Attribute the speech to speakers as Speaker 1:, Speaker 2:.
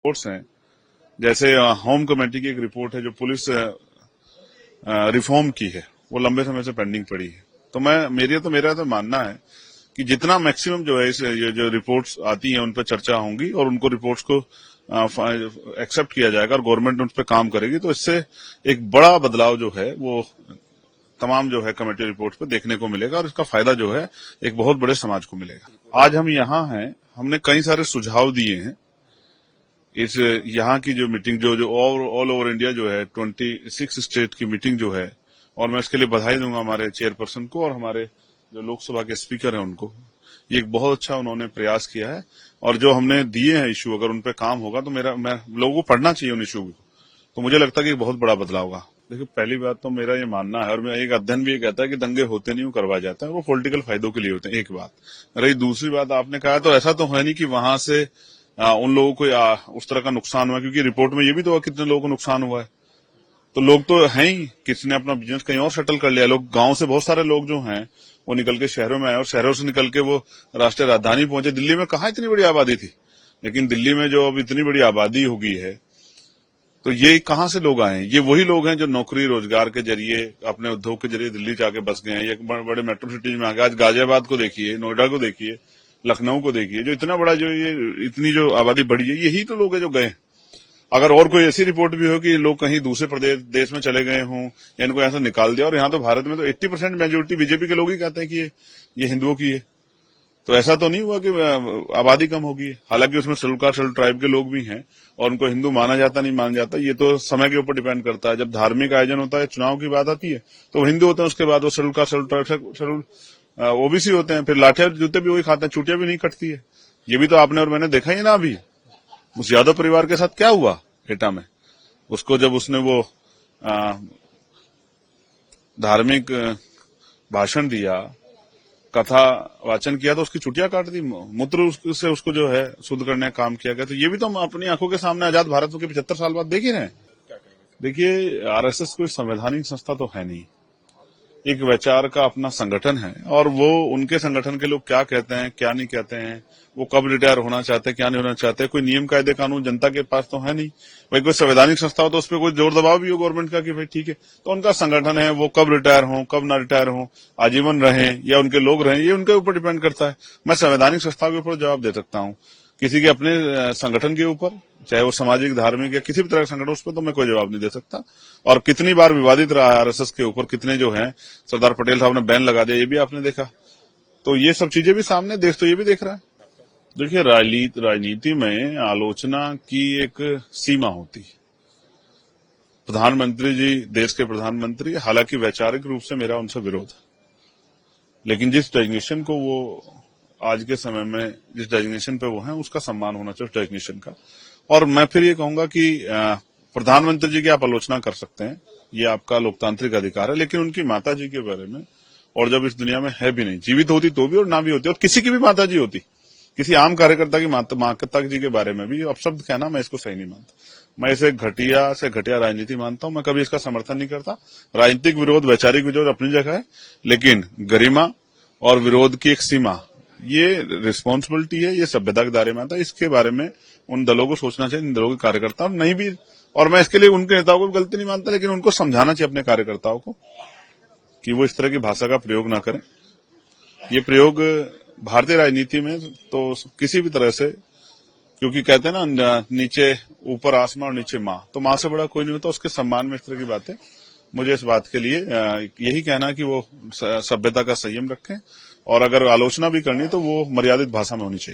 Speaker 1: Reports हैं, जैसे home committee की एक रिपोर्ट है जो पुलिस रिफॉर्म की है, वो लंबे समय से पेंडिंग पड़ी है। तो मेरा तो मानना है कि जितना मैक्सिमम जो है ये जो रिपोर्ट्स आती हैं उन पर चर्चा होंगी और उनको रिपोर्ट्स को एक्सेप्ट किया जाएगा और गवर्नमेंट उन पर काम करेगी, तो इससे एक बड़ा बदलाव जो है वो तमाम जो है कमेटी रिपोर्ट पे देखने को मिलेगा और इसका फायदा जो है एक बहुत बड़े समाज को मिलेगा। आज हम यहाँ हैं, हमने कई सारे सुझाव दिए हैं। इस यहाँ की जो मीटिंग जो ऑल ओवर इंडिया जो है 26 स्टेट की मीटिंग जो है, और मैं इसके लिए बधाई दूंगा हमारे चेयरपर्सन को और हमारे जो लोकसभा के स्पीकर हैं उनको। ये एक बहुत अच्छा उन्होंने प्रयास किया है और जो हमने दिए हैं इश्यू, अगर उन पे काम होगा तो मैं लोगों को पढ़ना चाहिए उन इश्यू को, तो मुझे लगता है कि बहुत बड़ा बदलाव होगा। देखिए, पहली बात तो मेरा ये मानना है और मैं एक अध्ययन भी ये कहता है कि दंगे होते नहीं, वो करवाए जाते हैं, वो पॉलिटिकल फायदों के लिए होते हैं। एक बात रही, दूसरी बात आपने कहा तो ऐसा तो है नहीं कि वहां से उन लोगों को उस तरह का नुकसान हुआ, क्योंकि रिपोर्ट में ये भी तो कितने लोगों को नुकसान हुआ है। तो लोग तो हैं ही, किसी ने अपना बिजनेस कहीं और सेटल कर लिया। लोग गांव से बहुत सारे लोग जो हैं वो निकल के शहरों में आए और शहरों से निकल के वो राष्ट्रीय राजधानी पहुंचे। दिल्ली में कहाँ इतनी बड़ी आबादी थी, लेकिन दिल्ली में जो अब इतनी बड़ी आबादी हो गई है, तो ये कहां से लोग आए हैं? ये वही लोग हैं जो नौकरी रोजगार के जरिए, अपने उद्योग के जरिए दिल्ली जाके बस गए हैं। ये बड़े मेट्रो सिटीज में आ गए। आज गाजियाबाद को देखिए, नोएडा को देखिए, लखनऊ को देखिए, जो इतना बड़ा जो ये इतनी जो आबादी बढ़ी है, यही तो लोग हैं जो गए। अगर और कोई ऐसी रिपोर्ट भी हो कि लोग कहीं दूसरे देश में चले गए हों या इनको ऐसा निकाल दिया, और यहाँ तो भारत में तो 80% मेजोरिटी बीजेपी के लोग ही कहते हैं कि ये हिंदुओं की है, तो ऐसा तो नहीं हुआ कि आबादी कम होगी। हालांकि उसमें शेड्यूल कास्ट शेड्यूल ट्राइब के लोग भी हैं और उनको हिंदू माना जाता नहीं माना जाता, ये तो समय के ऊपर डिपेंड करता है। जब धार्मिक आयोजन होता है, चुनाव की बात आती है, तो वो हिंदू होते हैं, उसके बाद वो schedule caste schedule tribe schedule OBC होते हैं। फिर लाठियां जूते भी वही खाते हैं, चुटियां भी नहीं कटती है। ये भी तो आपने और मैंने देखा ही ना। अभी उस यादव परिवार के साथ क्या हुआ एटा में, उसको जब उसने वो धार्मिक भाषण दिया, कथा वाचन किया, तो उसकी छुट्टियां काट दी, मूत्र से उसको जो है शुद्ध करने का काम किया गया। तो ये भी तो हम अपनी आंखों के सामने आजाद भारत के 75 साल बाद देख ही रहे हैं। देखिए, आरएसएस कोई संवैधानिक संस्था तो है नहीं, एक विचार का अपना संगठन है और वो उनके संगठन के लोग क्या कहते हैं क्या नहीं कहते हैं, वो कब रिटायर होना चाहते हैं क्या नहीं होना चाहते, कोई नियम कायदे कानून जनता के पास तो है नहीं। भाई कोई संवैधानिक संस्था हो तो उस पर कोई जोर दबाव भी हो गवर्नमेंट का कि भाई ठीक है, तो उनका संगठन है, वो कब रिटायर हो कब ना रिटायर हो, आजीवन रहें या उनके लोग रहें, ये उनके ऊपर डिपेंड करता है। मैं संवैधानिक संस्था के ऊपर जवाब दे सकता हूँ, किसी के अपने संगठन के ऊपर, चाहे वो सामाजिक धार्मिक या किसी भी तरह का संगठन, उस पर तो मैं कोई जवाब नहीं दे सकता। और कितनी बार विवादित रहा है आरएसएस के ऊपर, कितने जो है सरदार पटेल साहब ने बैन लगा दिया, ये भी आपने देखा। तो ये सब चीजें भी सामने देश तो ये भी देख रहा है। देखिए, राजनीति में आलोचना की एक सीमा होती है। प्रधानमंत्री जी देश के प्रधानमंत्री, हालांकि वैचारिक रूप से मेरा उनसे विरोध है, लेकिन जिस डेजिग्नेशन को वो आज के समय में जिस डेजिग्नेशन पे वो है, उसका सम्मान होना चाहिए उस डेजिग्नेशन का। और मैं फिर ये कहूंगा कि प्रधानमंत्री जी की आप आलोचना कर सकते हैं, ये आपका लोकतांत्रिक अधिकार है, लेकिन उनकी माता जी के बारे में, और जब इस दुनिया में है भी नहीं, जीवित होती तो भी और ना भी होती, और किसी की भी माता जी होती, किसी आम कार्यकर्ता की माता जी के बारे में भी अपशब्द कहना, मैं इसको सही नहीं मानता। मैं इसे घटिया से घटिया राजनीति मानता हूं। मैं कभी इसका समर्थन नहीं करता। राजनीतिक विरोध, वैचारिक विरोध अपनी जगह है, लेकिन गरिमा और विरोध की एक सीमा, ये रिस्पॉन्सिबिलिटी है, ये सभ्यता के दायरे में आता है। इसके बारे में उन दलों को सोचना चाहिए, इन दलों के कार्यकर्ता नहीं भी, और मैं इसके लिए उनके नेताओं को भी गलती नहीं मानता, लेकिन उनको समझाना चाहिए अपने कार्यकर्ताओं को कि वो इस तरह की भाषा का प्रयोग ना करें। ये प्रयोग भारतीय राजनीति में तो किसी भी तरह से, क्योंकि कहते हैं ना, नीचे ऊपर आसमां और नीचे माँ, तो माँ से बड़ा कोई नहीं होता, उसके सम्मान में इस तरह की बातें। मुझे इस बात के लिए यही कहना कि वो सभ्यता का संयम रखें, और अगर आलोचना भी करनी तो वो मर्यादित भाषा में होनी चाहिए।